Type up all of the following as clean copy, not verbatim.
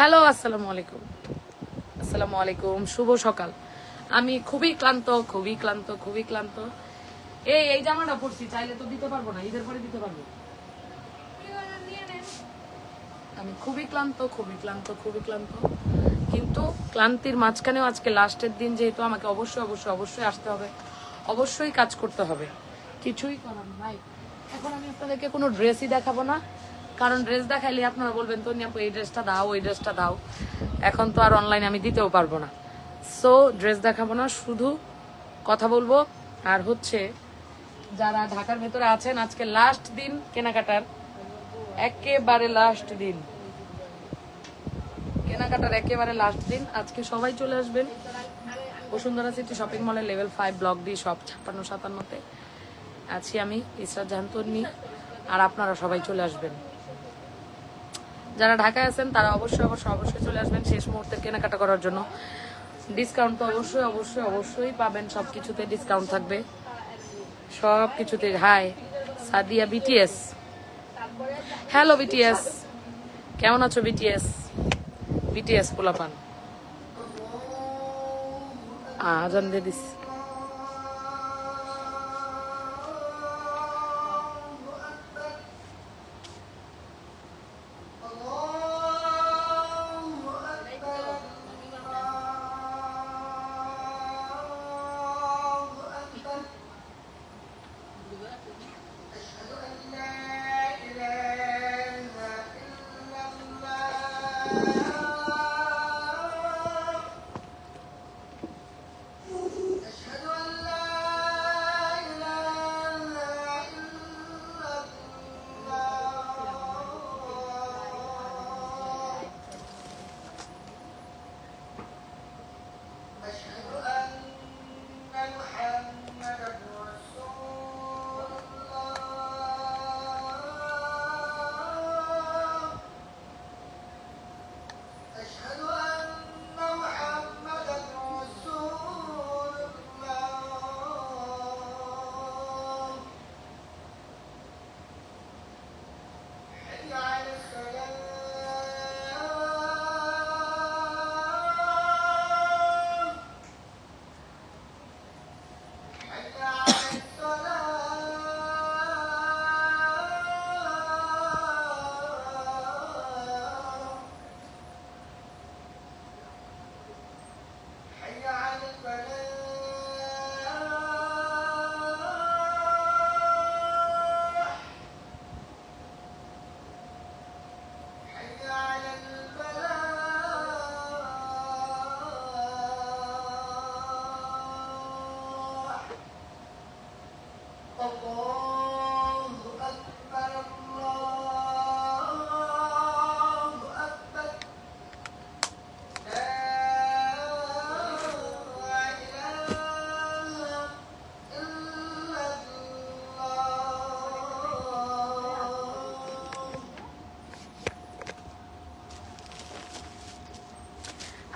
Hello, আসসালামু আলাইকুম। আসসালামু আলাইকুম, শুভ সকাল। আমি খুবই ক্লান্ত, খুবই ক্লান্ত, খুবই ক্লান্ত। এই জামাটা পরছি, চাইলে তো দিতে পারবো না, ঈদের পরে দিতে পারবো। আমি খুবই ক্লান্ত, খুবই ক্লান্ত, খুবই ক্লান্ত। কিন্তু ক্লান্তির মাঝখানেও আজকে লাস্টের দিন, যেহেতু আমাকে অবশ্যই অবশ্যই অবশ্যই আসতে হবে, অবশ্যই কাজ করতে হবে, কিছুই করার নাই। এখন আমি আপনাদেরকে কোনো ড্রেসই দেখাবো না, কারণ ড্রেস দেখাইলে আপনারা বলবেন তো আপু এই ড্রেসটা দাও, ওই ড্রেসটা দাও। এখন তো আর অনলাইনে আমি দিতেও পারবো না, সো ড্রেস দেখাবো না, শুধু কথা বলবো। আর হচ্ছে যারা ঢাকার ভেতরে আছেন, আজকে লাস্ট দিন কেনাকাটার, একেবারে লাস্ট দিন কেনাকাটার, একেবারে লাস্ট দিন। আজকে সবাই চলে আসবেন বসুন্ধরা সিটি শপিং মলের লেভেল 5 ব্লক ডি শপ 5657-তে আছি আমি, ইসরাত জাহান তন্নি। আর আপনারা সবাই চলে আসবেন, যারা ঢাকায় আছেন তারা অবশ্যই অবশ্যই অবশ্যই চলে আসবেন শেষ মুহূর্তে কেনাকাটা করার জন্য। ডিসকাউন্ট তো অবশ্যই অবশ্যই অবশ্যই পাবেন, সব কিছুতে ডিসকাউন্ট থাকবে, সব কিছুতে। Hi Sadia BTS, hello BTS, কেমন আছো বিটিএস? বিটিএস পোলাপান আজান দিয়ে দিস।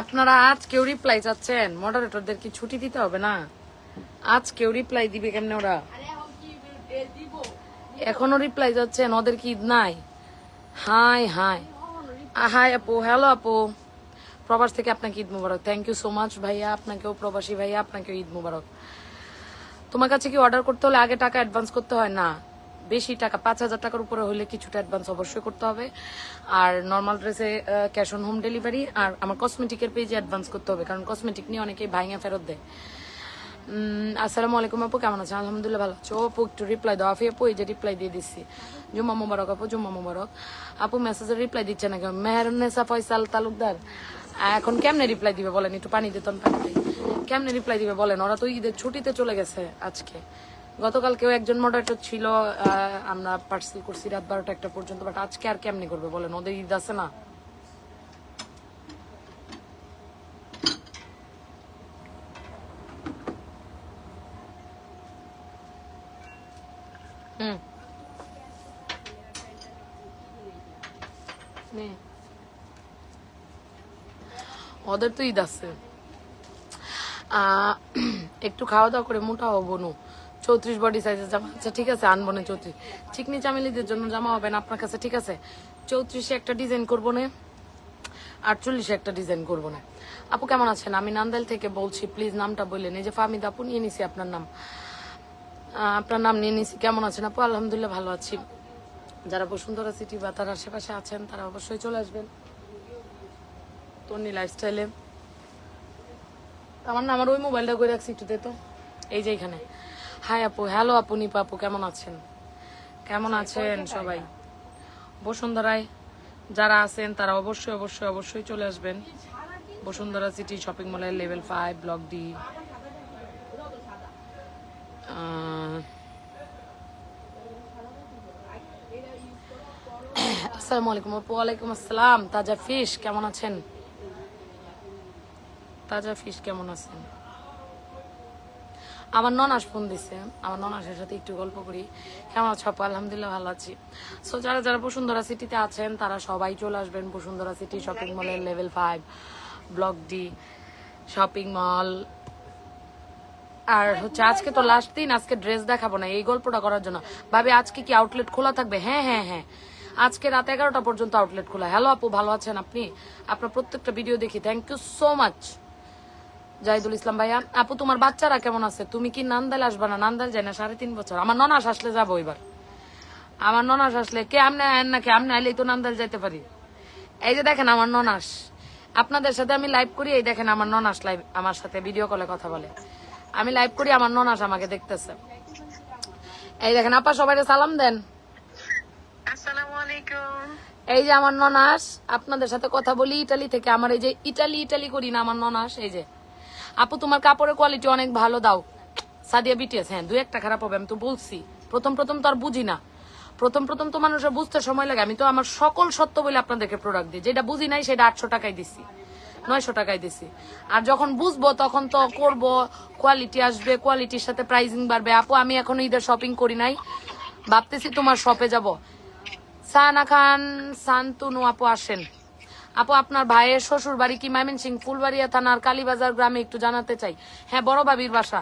আপনারা আজ কেউ রিপ্লাই চাচ্ছেন? মডারেটরদের কি ছুটি দিতে হবে না? আজ কেউ রিপ্লাই দিবে কেমনে ওরা? এখনো রিপ্লাই যাচ্ছেন, ওদের কি ঈদ নাই? হাই হাই হাই আপু, হ্যালো আপু, প্রবাস থেকে আপনাকে ঈদ মুবারক। থ্যাংক ইউ সো মাচ ভাইয়া, আপনাকেও প্রবাসী ভাইয়া, আপনাকেও ঈদ মুবারক। তোমার কাছে কি অর্ডার করতে হলে আগে টাকা অ্যাডভান্স করতে হয়? না, বেশি টাকা 5,000 টাকার উপরে হলে কিছুটা অ্যাডভান্স অবশ্যই করতে হবে। আর নর্মাল ড্রেসে ক্যাশ অন হোম ডেলিভারি, আর আমার কসমেটিকের পেজে অ্যাডভান্স করতে হবে, কারণ কসমেটিক নিয়ে অনেকেই ভাঙা ফেরত দেয়। আসসালামু আলাইকুম আপু, কেমন আছেন? আলহামদুলিল্লাহ ভালো আছো আপু, একটু রিপ্লাই দাও। আফি আপু এই যে রিপ্লাই দিয়ে দিচ্ছি, জুম্মা মুবারক আপু, জুম্মা মুবারক আপু। মেসেজের রিপ্লাই দিচ্ছে না কেন? মেহেরুন্নেসা ফয়সাল তালুকদার এখন কেমনে রিপ্লাই দিবে বলেন? একটু পানি দিতেন, পানি দিই, কেমনে রিপ্লাই দিবে বলেন? ওরা তো ঈদের ছুটিতে চলে গেছে আজকে। গতকাল কেউ একজন মডারেটর ছিল, আমরা পার্সেল করছি রাত 12টা-1টা পর্যন্ত, বাট আজকে আর কেমনে করবে বলেন? ওদের ঈদ আছে না? ওদের তো ঈদ আছে। একটু খাওয়া দাওয়া করে মোটা হবো নু। 34 বডি সাইজের জামা, আচ্ছা ঠিক আছে আনবো না 34। চিকনি চামেলিদের জন্য জামা হবে না আপনার কাছে? ঠিক আছে 34-এ একটা ডিজাইন করবো না, 48 একটা ডিজাইন করবো না। আপু কেমন আছেন? আমি নান্দাইল থেকে বলছি, প্লিজ নামটা বললেন। এই যে ফাহমিদা আপু, নিয়ে নিছি আপনার নাম, আপনার নাম নিয়ে নিছি। কেমন আছেন আপু? আলহামদুলিল্লাহ ভালো আছি। যারা বসুন্ধরা সিটি বা তার আশেপাশে আছেন তারা অবশ্যই চলে আসবেন তন্নি লাইফস্টাইলে। আমার না, আমার ওই মোবাইলটা করে রাখছি, একটু দে তো। এই যে এখানে। হাই আপু, হ্যালো আপু, নিপা আপু, কেমন আছেন? কেমন আছেন সবাই? বসুন্ধরায় যারা আছেন তারা অবশ্যই অবশ্যই অবশ্যই চলে আসবেন বসুন্ধরা সিটি শপিং মলের লেভেল 5 ব্লক ডি। আসসালামু আলাইকুম আপু। ওয়ালাইকুম আসসালাম। তাজা ফিশ কেমন আছেন? তাজা ফিশ কেমন আছেন? আমার ননাস ফোন দিছে, আমার ননাসের সাথে একটু গল্প করি। কেমন আছো আপু? আলহামদুলিল্লাহ ভালো আছি। সো যারা যারা বসুন্ধরা সিটিতে আছেন তারা সবাই চলে আসবেন বসুন্ধরা সিটি শপিং মলের level 5 block D shopping mall. আর হচ্ছে আজকে তো লাস্ট দিন, আজকে ড্রেস দেখাবো না, এই গল্পটা করার জন্য ভাবি আজকে কি আউটলেট খোলা থাকবে? হ্যাঁ হ্যাঁ হ্যাঁ, আজকে রাত 11টা পর্যন্ত আউটলেট খোলা। হ্যালো আপু, ভালো আছেন আপনি? আপনার প্রত্যেকটা ভিডিও দেখি, thank you so much. Jahidul Islam ভাইয়া আপু, তোমার বাচ্চারা কেমন আছে? তুমি কি নান্দাইল আসবা না? নান্দাইল যায় না 3.5 বছর। আমার ননাস আসলে যাবো এবার। আমার ননাস আসলে কে আমনে আইন নাকি? আমনে আইলেই তো নান্দাইল যাইতে পারি। এই যে দেখেন আমার ননাস, আপনাদের সাথে আমি লাইভ করি, এই দেখেন আমার ননাস লাইভ আমার সাথে ভিডিও কলে কথা বলে। আমি লাইভ করি, আমার ননাস আমাকে দেখতেছে। এই দেখেন আপা, সবাই সালাম দেন। আসসালামু আলাইকুম। এই যে আমার ননাস, আপনাদের সাথে কথা বলি ইটালি থেকে। আমার এই যে ইটালি করি না আমার ননাস। এই যে আপু, তোমার কাপড়ের কোয়ালিটি অনেক ভালো দাও। সাদিয়া বিটিএস, হ্যাঁ 2-1টা খারাপ হবে, আমি তো বলছি। প্রথম তো আর বুঝি না, প্রথম তো মানুষের বুঝতে সময় লাগে। আমি তো আমার সকল সত্য বলে আপনাদেরকে প্রোডাক্ট দিই, যেটা বুঝি নাই সেটা 800 টাকায় দিছি, 900 টাকায় দিছি। আর যখন বুঝবো তখন তো করব, কোয়ালিটি আসবে, কোয়ালিটির সাথে প্রাইসিং বাড়বে। আপু আমি এখন ঈদের শপিং করি নাই, ভাবতেছি তোমার শপে যাব। সানা খান শান্তনু আপু আসেন। আপু আপনার ভাইয়ের শ্বশুর বাড়ি কি ময়মনসিংহ ফুলবাড়িয়া থানার কালীবাজার গ্রামে? একটু জানাতে চাই। হ্যাঁ, বড় ভাবির বাসা।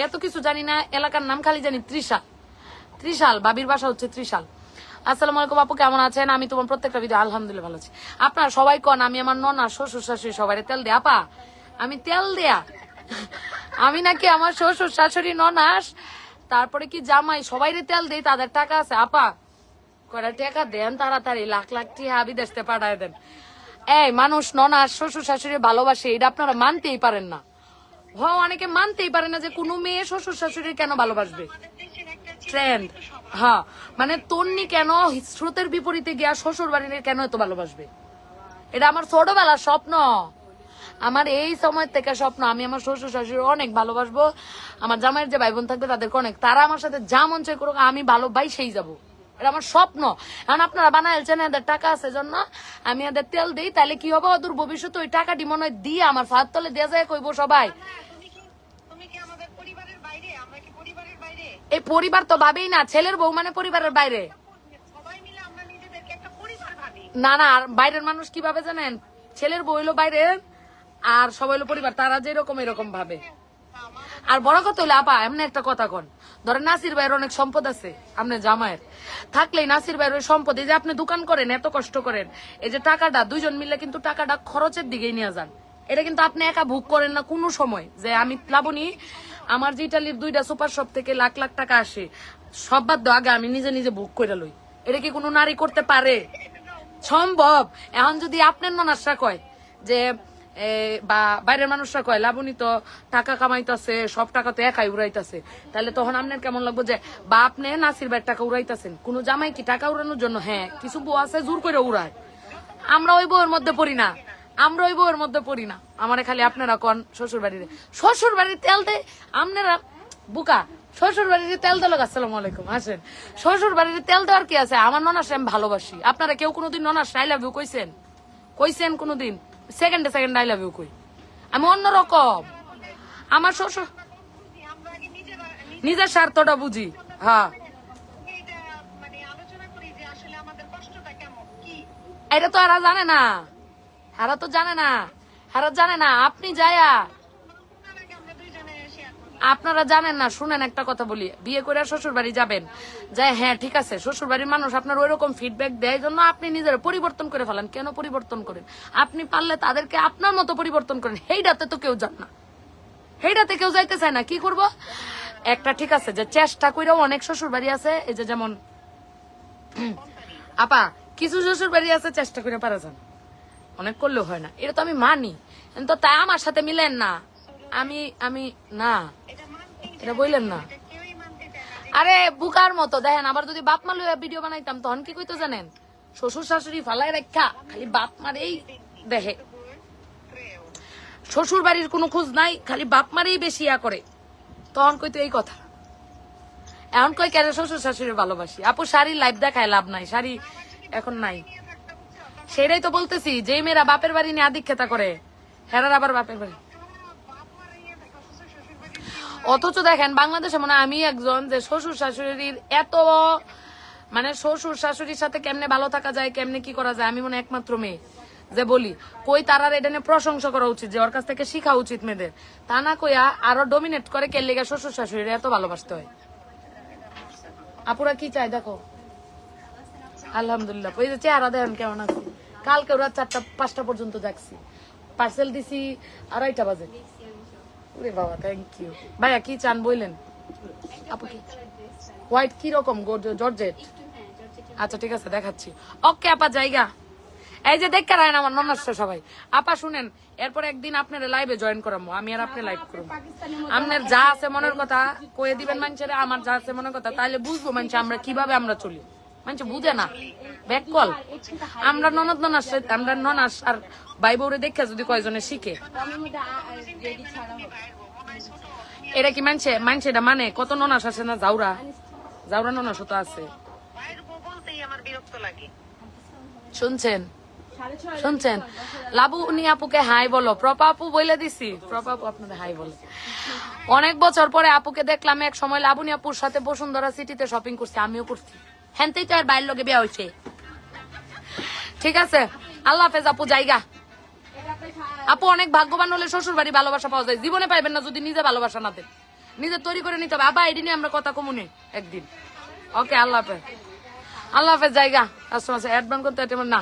এত কিছু জানি না, এলাকার নাম খালি জানি ত্রিশাল। ভাবির বাসা হচ্ছে ত্রিশাল। আসসালামু আলাইকুম আপু, কেমন আছেন? আমি তোমার প্রত্যেকটা ভিডিও আলহামদুলিল্লাহ ভালো আছি। আপনার সবাই কন আমি আমার ননা শ্বশুর শাশুড়ি সবাই তেল দেয়া। আপা আমি তেল দেয়া? আমি নাকি আমার শ্বশুর শাশুড়ি ননাস তারপরে কি জামাই সবাইরে তেল দেই, তাদের টাকা আছে। আপা কয়টা টাকা দেন তাড়াতাড়ি, লাখ লাখ টাকা বিদেশে পাঠায় দেন। এই মানুষ ননাস শ্বশুর শাশুড়ি ভালোবাসে, এটা আপনারা মানতেই পারেন না। অনেকে মানতেই পারে না যে কোনো মেয়ে শ্বশুর শাশুড়ি কেন ভালোবাসবে। ট্রেন্ড, হ্যাঁ, মানে তন্নি কেন স্রোতের বিপরীতে গিয়া শ্বশুর বাড়ির কেন এত ভালোবাসবে? এটা আমার ছোটবেলার স্বপ্ন, আমার এই সময় থেকে স্বপ্ন। আমি আমার শ্বশুর শাশুড়ি অনেক ভালোবাসবো। আমার জামাইয়ের যে ভাই বোন থাকবে তাদেরকে অনেক, তারা আমার সাথে যা মন চাই করুক, আমি ভালোবাসেই যাবো। এটা আমার স্বপ্ন। এখন আপনারা বানাইছেন, এদের টাকা আছে জন্য আমি এদের তেল দিই, তাহলে কি হবে? অদূর ভবিষ্যতে ওই টাকাটি মনে হয় দিয়ে আমার ফাঁদ তলে দেওয়া যায়, কইবো সবাই। এই পরিবার তো ভাবেই না, ছেলের বউ মানে পরিবারের বাইরে। না না, আর বাইরের মানুষ কিভাবে জানেন? ছেলের বউ হইলো বাইরে আর সবাই হলো পরিবার, তারা যেরকম এরকম ভাবে। আর বড় কথা হইলো আপা, এমনি একটা কথা কন, ধরেন নাসির ভাইয়ের অনেক সম্পদ আছে, আপনার জামাইয়ের থাকলেই নাসির ভাইয়ের ওই সম্পদ, এই যে আপনি দোকান করেন, এত কষ্ট করেন, এই যে টাকাটা দুইজন মিলে কিন্তু টাকাটা খরচের দিকেই নিয়ে যান। এটা কিন্তু আপনি একা ভোগ করেন না কোনো সময়, যে আমি লাবণী আমার যে ইটালির 2টা সুপার শপ থেকে লাখ লাখ টাকা আসে, সব বাদ দাও, আগে আমি নিজে নিজে ভোগ করে লই। এটা কি কোনো নারী করতে পারে? সম্ভব। এখন যদি আপনার ননাসরা কয় যে বা বাইরের মানুষরা কয় লাবণী তো টাকা কামাইতেছে, সব টাকা তো একাই উড়াইতেছে, তাহলে তখন আপনার কেমন লাগবে যে বা আপনি নাসির ভাইয়ের টাকা উড়াইতেছেন? কোন জামাই কি টাকা উড়ানোর জন্য? হ্যাঁ, কিছু বউ আছে জোর করে উড়ায়, আমরা ওই বউয়ের মধ্যে পড়ি না, আমরা ওই বউয়ের মধ্যে পড়ি না। আমারে খালি আপনারা কন শ্বশুর বাড়ির তেল দেয় আপনারা বুকা। শ্বশুর বাড়ির তেল দেওয়া, আসসালামু আলাইকুম, আসেন। শ্বশুর বাড়ির তেল দেওয়ার কি আছে? আমার ননাস আমি ভালোবাসি। আপনারা কেউ কোনোদিন ননাস আই লাভ ইউ কইছেন কোনোদিন? সেকেন্ডে আই লাভ ইউ কই। আমি অন্যরকম, আমার শ্বশুর নিজের স্বার্থটা বুঝি। হ্যাঁ, এটা তো এরা জানে না, এরা তো জানে না, এরা জানে না। আপনি যায়া আপনারা জানেন না, শুনেন একটা কথা বলি, বিয়ে করে শ্বশুর বাড়ি যাবেন, যে হ্যাঁ ঠিক আছে শ্বশুর বাড়ির মানুষ আপনার ওইরকম ফিডব্যাক দেয় জন্য আপনি নিজের পরিবর্তন করে ফেলেন। কেন পরিবর্তন করেন? আপনি পারলে তাদেরকে আপনার মতো পরিবর্তন করেন। সেইটাতে তো কেউ যান না, সেইটাতে কেউ যাইতে চায় না। কি করব? একটা ঠিক আছে যে চেষ্টা করেও অনেক শ্বশুর বাড়ি আছে, এই যে যেমন আপা কিছু শ্বশুর বাড়ি আছে চেষ্টা করে পারা যান, অনেক করলেও হয় না, এটা তো আমি মানি। কিন্তু তাই আমার সাথে মিলেন না। আমি আমি না, এটা বললেন না। আরে বুকার মতো দেখেন, আবার যদি বাপ মা লইয়া ভিডিও বানাইতাম তখন কি কইতো জানেন? শ্বশুর শাশুড়ি ফালাই রেখা খালি বাপ মারেই দেখে, শ্বশুর বাড়ির কোনো খোঁজ নাই, খালি বাপ মারেই বেশি ইয়া করে, তখন কইতো এই কথা। এখন কই কেন শ্বশুর শাশুড়ি ভালোবাসি। আপু শাড়ির লাইফ দেখায় লাভ নাই, শাড়ি এখন নাই। সেটাই তো বলতেছি, যে মেয়েরা বাপের বাড়ি নিয়ে আদিক্ষেতা করে, হেরার আবার বাপের বাড়ি। অথচ দেখেন বাংলাদেশে মনে হয় আমি একজন যে শ্বশুর শাশুড়ির এত মানে শ্বশুর শাশুড়ির সাথে কেমনে ভালো থাকা যায়, কেমনে কি করা যায়, আমি মনে হয় একমাত্র মেয়ে যে বলি। কই তারার এটা নিয়ে প্রশংসা করা উচিত, যে ওর কাছ থেকে শিখা উচিত মেয়েদের। তা না কইয়া আরো ডমিনেট করে কে লেগে শ্বশুর শাশুড়ির এত ভালোবাসতে হয়। আপুরা কি চাই দেখো, আলহামদুলিল্লাহ। ওই যে চেহারা দেখেন কেমন আছে। কালকে ওরা 4টা 5টা পর্যন্ত যাচ্ছি, পার্সেল দিছি 2:30 বাজে। ওরে বাবা, থ্যাংক ইউ ভাইয়া। কি চান বললেন? আপু কি হোয়াইট কি রকম জর্জেট? আচ্ছা ঠিক আছে দেখাচ্ছি। ওকে আপা জায়গা এই যে দেখতে রাখেন আমার ননস্য সবাই। আপা শুনেন, এরপর একদিন আপনার লাইভে জয়েন করাবো আমি, আর আপনি লাইভ করবো। আপনার যা আছে মনের কথা কয়ে দিবেন মানুষের, আমার যা আছে মনের কথা, তাইলে বুঝবো মানুষ আমরা কিভাবে আমরা চলি। মানুষ বুঝে না ব্যাক কল। আমরা ননদ ননাস, আমরা ননাস আর ভাই বউরে দেখে যদি কয়জনে শিখে, এটা কি মানছে? মানছে এটা মানে কত ননাস আছে না, জাউরা জাউরা ননাসও তো আছে। শুনছেন শুনছেন? লাবু উনি আপুকে হাই বলো। প্রপা আপু বলে দিছি, প্রপা আপু আপনাদের হাই বলে। অনেক বছর পরে আপুকে দেখলাম। এক সময় লাবুনি আপুর সাথে বসুন্ধরা সিটিতে শপিং করছি, আমিও করছি। হ্যান্তেই তো আর বাইরের লোকে বিয়া হয়েছে। ঠিক আছে, আল্লাহ হাফেজ আপু জায়গা। আপু অনেক ভাগ্যবান হলে শ্বশুর বাড়ি ভালোবাসা পাওয়া যায়, জীবনে পাইবেন না যদি নিজে ভালোবাসা না দেন। নিজে তৈরি করে নিতে হবে। আবার এটি নিয়ে আমরা কথা কমুনে একদিন। ওকে আল্লাহ হাফেজ, আল্লাহ হাফেজ জায়গা। কাস্টমার অ্যাডভান্স করতে না।